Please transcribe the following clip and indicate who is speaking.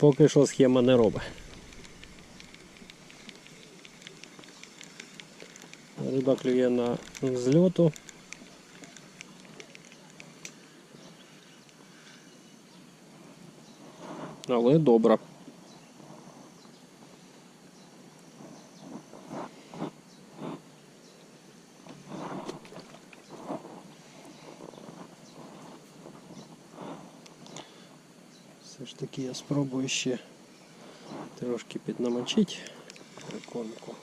Speaker 1: Поки що схема не робить. Риба клює на зльоту. Але добре. Все ж таки я спробую ще трошки піднамочити прикормку.